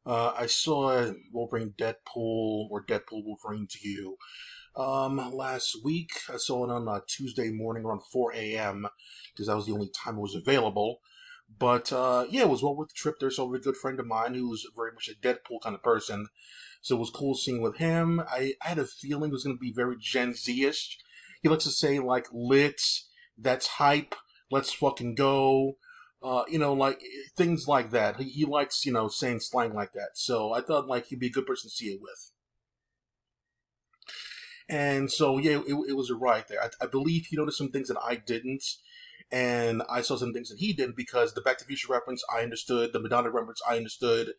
I saw Wolverine Deadpool or Deadpool Wolverine to you last week. I saw it on Tuesday morning around 4 a.m. because that was the only time it was available. But yeah, it was well worth the trip. There's a good friend of mine who's very much a Deadpool kind of person. So it was cool seeing with him. I had a feeling it was going to be very Gen Z-ish. He likes to say, like, lit, that's hype, let's fucking go. Like things like that. He likes, saying slang like that. So I thought, like, he'd be a good person to see it with. And so, yeah, it was a ride there. I believe he noticed some things that I didn't. And I saw some things that he didn't because the Back to the Future reference I understood, the Madonna reference I understood.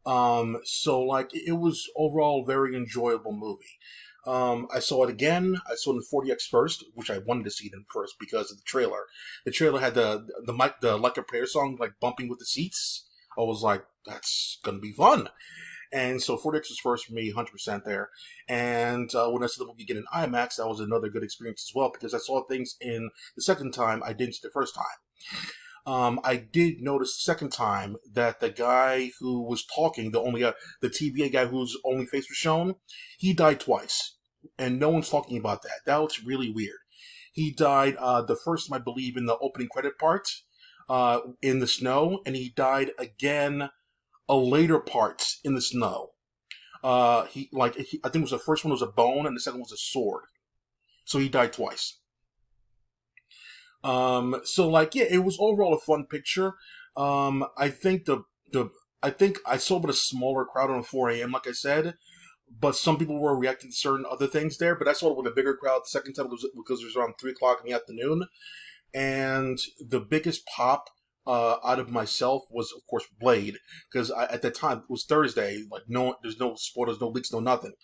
So like it was overall a very enjoyable movie. I saw it again. I saw it in 40x first, which I wanted to see it in first because of the trailer. The trailer had the Like a Prayer song like bumping with the seats. I was like, that's gonna be fun. And so 40x was first for me, 100% there. And when I saw the movie again in IMAX, that was another good experience as well because I saw things in the second time I didn't see the first time. I did notice the second time that the guy who was talking, the TVA guy whose only face was shown, he died twice, and no one's talking about that. That was really weird. He died the first time, I believe, in the opening credit part, in the snow, and he died again a later part in the snow. I think it was the first one was a bone, and the second was a sword. So he died twice. So like, yeah, it was overall a fun picture. I think I think I saw it with a smaller crowd on 4 a.m., like I said, but some people were reacting to certain other things there. But I saw it with a bigger crowd the second time because it was around 3 o'clock in the afternoon. And the biggest pop out of myself was, of course, Blade, because at that time it was Thursday. Like, there's no spoilers, no leaks, no nothing.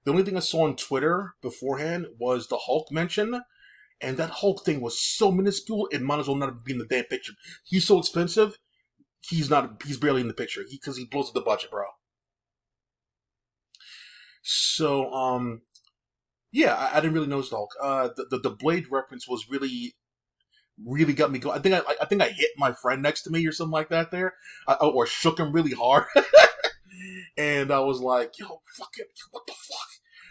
The only thing I saw on Twitter beforehand was the Hulk mention. And that Hulk thing was so minuscule, it might as well not be in the damn picture. He's so expensive, he's barely in the picture. Because he blows up the budget, bro. So, yeah, I didn't really notice the Hulk. The Blade reference was really got me going. I think I hit my friend next to me or something like that there. Or shook him really hard. And I was like, yo, fucking, what the fuck?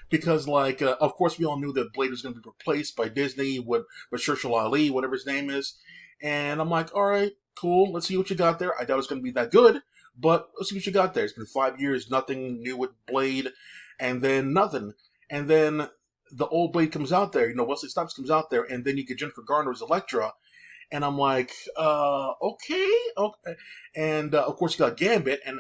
Because, like, of course, we all knew that Blade was going to be replaced by Disney with Mahershala Ali, whatever his name is. And I'm like, all right, cool. Let's see what you got there. I doubt it's going to be that good, but let's see what you got there. It's been 5 years, nothing new with Blade, and then nothing. And then the old Blade comes out there. Wesley Snipes comes out there, and then you get Jennifer Garner as Elektra. And I'm like, okay. And of course, you got Gambit, and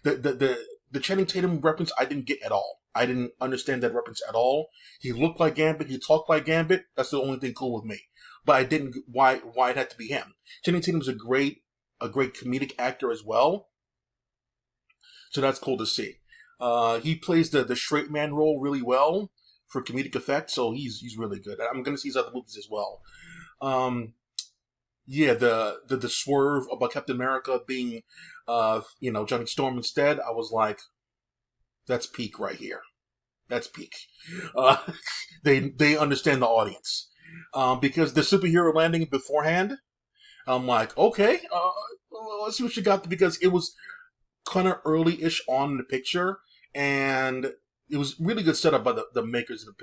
the Channing Tatum reference I didn't get at all. I didn't understand that reference at all. He looked like Gambit. He talked like Gambit. That's the only thing cool with me. But I didn't. Why it had to be him? Channing Tatum's a great comedic actor as well. So that's cool to see. He plays the straight man role really well for comedic effect. So he's really good. I'm going to see his other movies as well. Yeah, the swerve about Captain America being, Johnny Storm instead. I was like, that's peak right here. That's peak. Uh, they understand the audience. Because the superhero landing beforehand, I'm like, okay, let's see what you got, because it was kind of early-ish on in the picture, and it was really good setup by the makers of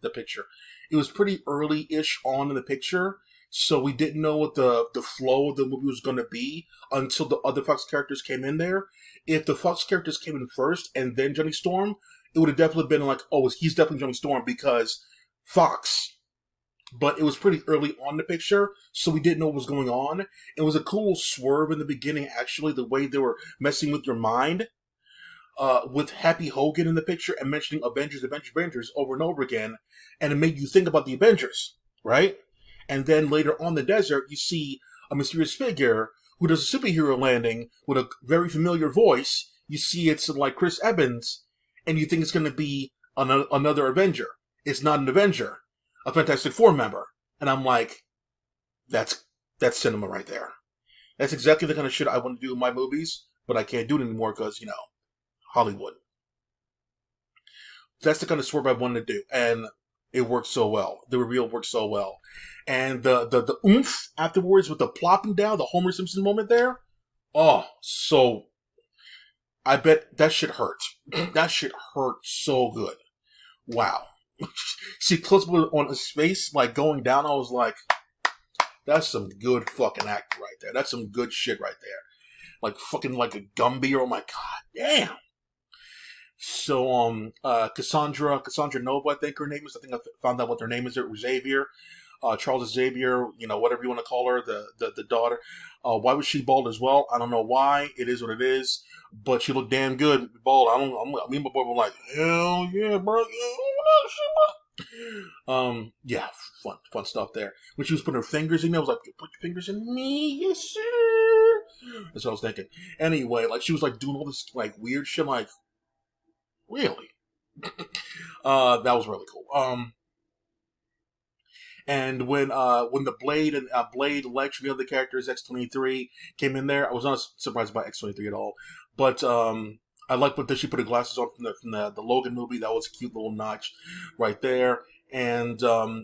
the picture. It was pretty early-ish on in the picture, so we didn't know what the flow of the movie was going to be until the other Fox characters came in there. If the Fox characters came in first and then Johnny Storm, it would have definitely been like, oh, he's definitely Johnny Storm because Fox. But it was pretty early on in the picture, so we didn't know what was going on. It was a cool swerve in the beginning, actually, the way they were messing with your mind. With Happy Hogan in the picture and mentioning Avengers over and over again, and it made you think about the Avengers, right? And then later on in the desert, you see a mysterious figure who does a superhero landing with a very familiar voice. You see it's like Chris Evans, and you think it's going to be another Avenger. It's not an Avenger, a Fantastic Four member. And I'm like, that's cinema right there. That's exactly the kind of shit I want to do in my movies, but I can't do it anymore because, Hollywood. That's the kind of swerve I wanted to do, and it worked so well. The reveal worked so well. And the oomph afterwards with the plopping down, the Homer Simpson moment there, oh, so I bet that shit hurt. That shit hurt so good. Wow. See, close on his face, like going down, I was like, that's some good fucking acting right there. That's some good shit right there. Like fucking like a Gumby. Oh my god, damn. So Cassandra Nova, I think her name is. I think I found out what their name is. Xavier, Charles Xavier. You know, whatever you want to call her, the daughter. Why was she bald as well? I don't know why. It is what it is. But she looked damn good bald. Me and my boy were like, hell yeah, bro. Yeah, fun stuff there. When she was putting her fingers in there, I was like, put your fingers in me, yes sir. That's what I was thinking. Anyway, like she was like doing all this like weird shit, like really. That was really cool. And when the Blade and Blade, Lex, the other characters, X-23 came in there, I was not surprised by X-23 at all. But I like what she put her glasses on from the Logan movie. That was a cute little notch right there. And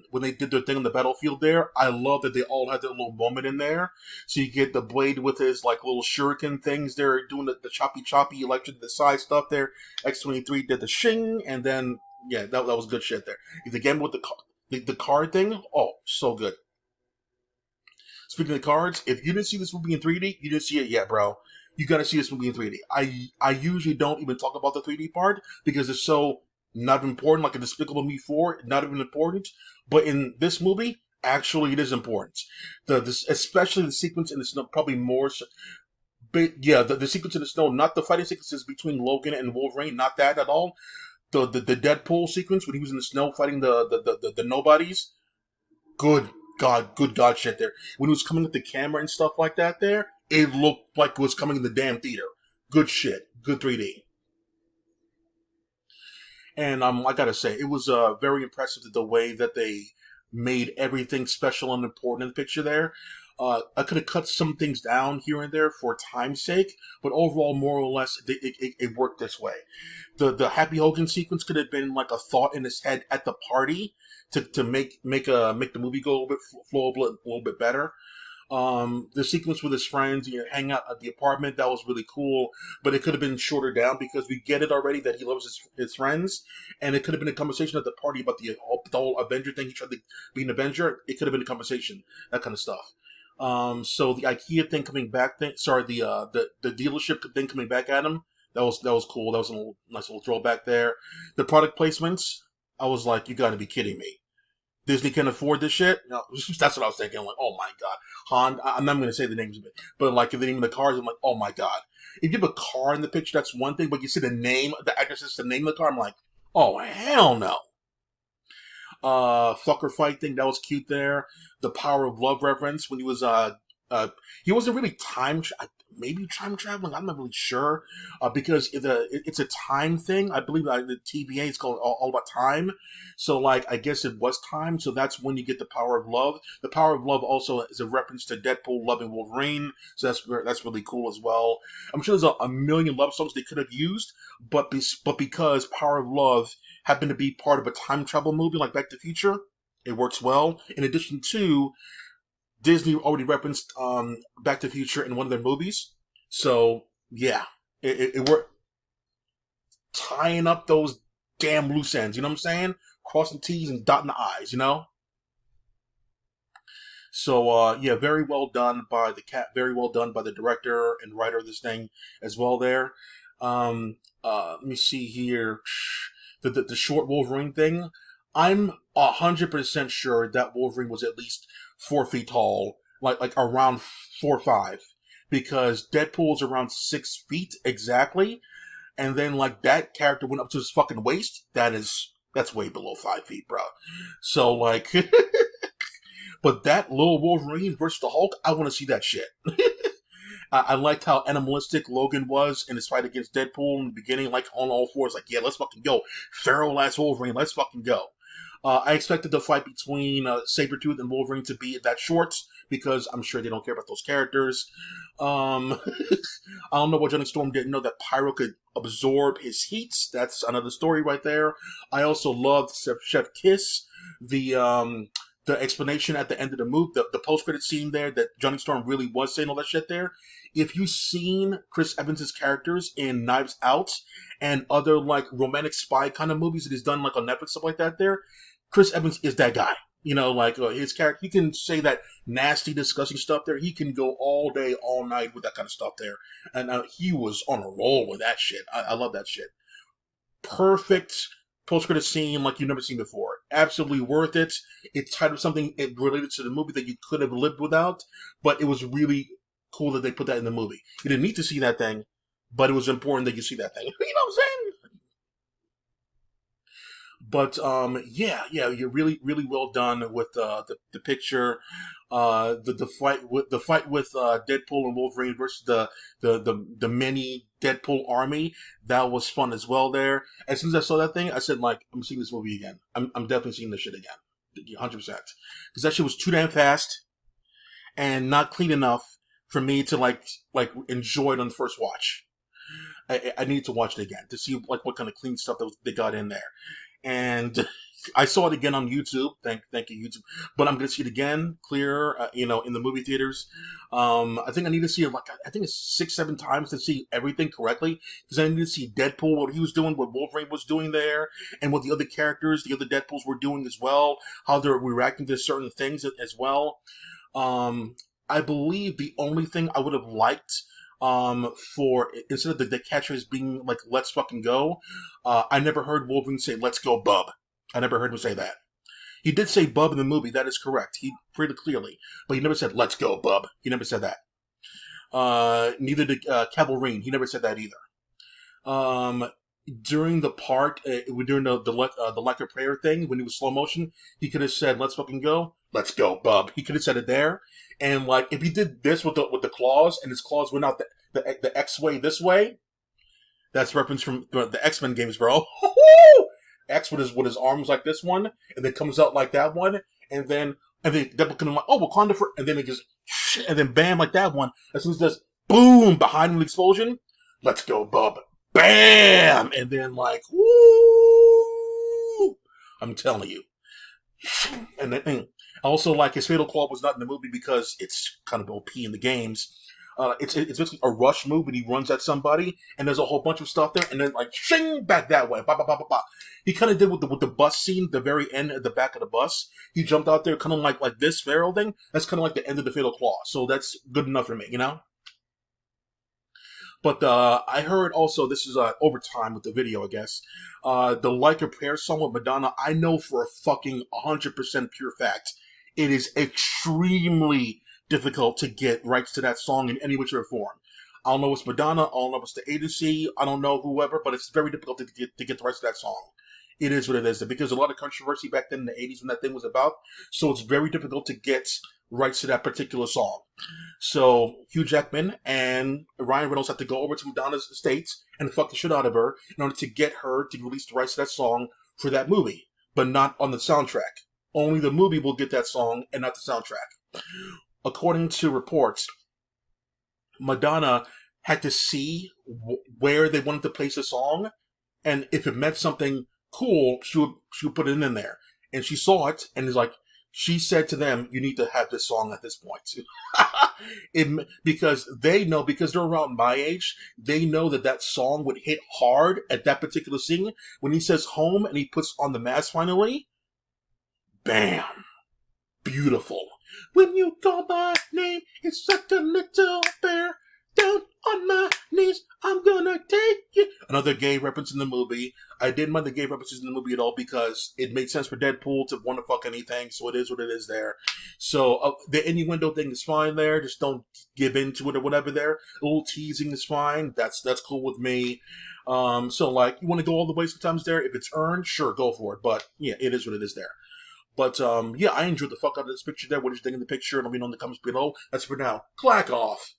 when they did their thing on the battlefield there, I love that they all had their little moment in there. So you get the Blade with his like little shuriken things there, doing the choppy electric, the side stuff there. X-23 did the shing, and then yeah, that was good shit there. The game with the card thing, oh, so good. Speaking of cards, if you didn't see this movie in 3D, you didn't see it yet, bro. You gotta see this movie in 3D. I usually don't even talk about the 3D part because it's so not important, like in Despicable Me 4, not even important. But in this movie, actually it is important. Especially the sequence in the snow, probably more so, but yeah, the sequence in the snow, not the fighting sequences between Logan and Wolverine, not that at all. The Deadpool sequence when he was in the snow fighting the nobodies. Good God shit there. When he was coming with the camera and stuff like that there, it looked like it was coming in the damn theater. Good shit. Good 3D. And I gotta say, it was very impressive the way that they made everything special and important in the picture there. I could have cut some things down here and there for time's sake, but overall, more or less, it worked this way. The Happy Hogan sequence could have been like a thought in his head at the party to make the movie go a little bit flow a little bit better. The sequence with his friends, hang out at the apartment, that was really cool, but it could have been shorter down because we get it already that he loves his friends, and it could have been a conversation at the party about the whole Avenger thing. He tried to be an Avenger. It could have been a conversation, that kind of stuff. So the IKEA thing coming back, the dealership thing coming back at him, that was cool. That was a nice little throwback there. The product placements, I was like, you got to be kidding me. Disney can afford this shit? No, that's what I was thinking. I'm like, oh my god. I'm not going to say the names of it, but like the name of the cars, I'm like, oh my god. If you have a car in the picture, that's one thing, but you see the name, the actress is the name of the car, I'm like, oh hell no. Fucker fight thing, that was cute there. The Power of Love reference when he wasn't really maybe time traveling. I'm not really sure because it's a time thing. I believe the TVA is called all about time. So like I guess it was time. So that's when you get the power of love. The power of love also is a reference to Deadpool loving Wolverine. So that's really cool as well. I'm sure there's a million love songs they could have used, but because Power of Love happened to be part of a time travel movie like Back to the Future, it works well. In addition to Disney already referenced Back to the Future in one of their movies. So, yeah, it worked. Tying up those damn loose ends, you know what I'm saying? Crossing T's and dotting the I's, you know? So, yeah, very well done by very well done by the director and writer of this thing as well there. Let me see here. The short Wolverine thing. I'm 100% sure that Wolverine was at least 4 feet tall, like around 4'5", because Deadpool's around 6 feet exactly, and then like that character went up to his fucking waist. That's way below 5 feet, bro. So like, but that little Wolverine versus the Hulk, I want to see that shit. I liked how animalistic Logan was in his fight against Deadpool in the beginning, like on all fours, like, yeah, let's fucking go. Feral ass Wolverine, let's fucking go. I expected the fight between Sabretooth and Wolverine to be that short, because I'm sure they don't care about those characters. I don't know what Johnny Storm didn't know, that Pyro could absorb his heat. That's another story right there. I also loved Chef Kiss, the the explanation at the end of the movie, the post credit scene there, that Johnny Storm really was saying all that shit there. If you've seen Chris Evans' characters in Knives Out and other like romantic spy kind of movies that he's done like on Netflix, stuff like that there, Chris Evans is that guy. You know, like his character, he can say that nasty, disgusting stuff there. He can go all day, all night with that kind of stuff there. And he was on a roll with that shit. I love that shit. Perfect post-credit scene like you've never seen before. Absolutely worth it. It tied up something related to the movie that you could have lived without, but it was really cool that they put that in the movie. You didn't need to see that thing, but it was important that you see that thing. You know what I'm saying? But yeah, you're really, really well done with the picture, the fight with Deadpool and Wolverine versus the mini Deadpool army. That was fun as well. There, as soon as I saw that thing, I said like, I'm seeing this movie again. I'm definitely seeing this shit again, 100%. Because that shit was too damn fast and not clean enough for me to like enjoy it on the first watch. I need to watch it again to see like what kind of clean stuff they got in there. And I saw it again on YouTube. Thank you, YouTube. But I'm gonna see it again, clear, in the movie theaters. I think I need to see it I think it's 6-7 times to see everything correctly, because I need to see Deadpool, what he was doing, what Wolverine was doing there, and what the other characters, the other Deadpools were doing as well, how they're reacting to certain things as well. I believe the only thing I would have liked, for instead of the catchphrase being like "Let's fucking go," I never heard Wolverine say "Let's go, bub." I never heard him say that. He did say "bub" in the movie. That is correct. He pretty clearly, but he never said "Let's go, bub." He never said that. Neither did Cavalrine. He never said that either. During the part, during the like a prayer thing, when he was slow motion, he could have said "Let's fucking go." Let's go, bub. He could have said it there. And like, if he did this with the claws, and his claws went out the X way this way, that's reference from the X-Men games, bro. X with his arms like this one, and then comes out like that one, and then Deadpool comes like, oh, Wakanda for, and then it just, and then bam, like that one. As soon as it does boom behind the explosion, let's go, bub. Bam, and then like, woo! I'm telling you. And then also, like, his fatal claw was not in the movie because it's kind of OP in the games. It's basically a rush move, and he runs at somebody, and there's a whole bunch of stuff there, and then like shing back that way, ba ba ba ba ba. He kind of did with the bus scene, the very end at the back of the bus. He jumped out there, kind of like this barrel thing. That's kind of like the end of the fatal claw, so that's good enough for me, you know. But I heard also, this is overtime with the video, I guess. The Like a Prayer song with Madonna, I know for a fucking 100% pure fact, it is extremely difficult to get rights to that song in any which way or form. I don't know if it's Madonna, I don't know if it's the agency, I don't know whoever, but it's very difficult to get the rights to that song. It is what it is, because a lot of controversy back then in the 80s when that thing was about, so it's very difficult to get rights to that particular song. So Hugh Jackman and Ryan Reynolds had to go over to Madonna's estate and fuck the shit out of her in order to get her to release the rights to that song for that movie, but not on the soundtrack. Only the movie will get that song and not the soundtrack. According to reports, Madonna had to see where they wanted to place the song, and if it meant something cool, she would put it in there. And she saw it, and is like, she said to them, "You need to have this song at this point." Because they know, because they're around my age, they know that song would hit hard at that particular scene. When he says home and he puts on the mask finally, bam, beautiful. When you call my name, it's like a little bear. Down on my knees, I'm gonna take you. Another gay reference in the movie. I didn't mind the gay references in the movie at all because it made sense for Deadpool to want to fuck anything, so it is what it is there. So the innuendo thing is fine there. Just don't give in to it or whatever there. A little teasing is fine. That's cool with me. So like, you want to go all the way sometimes there. If it's earned, sure, go for it. But yeah, it is what it is there. But yeah, I enjoyed the fuck out of this picture there. What did you think of the picture? Let me know in the comments below. That's for now. Clack off.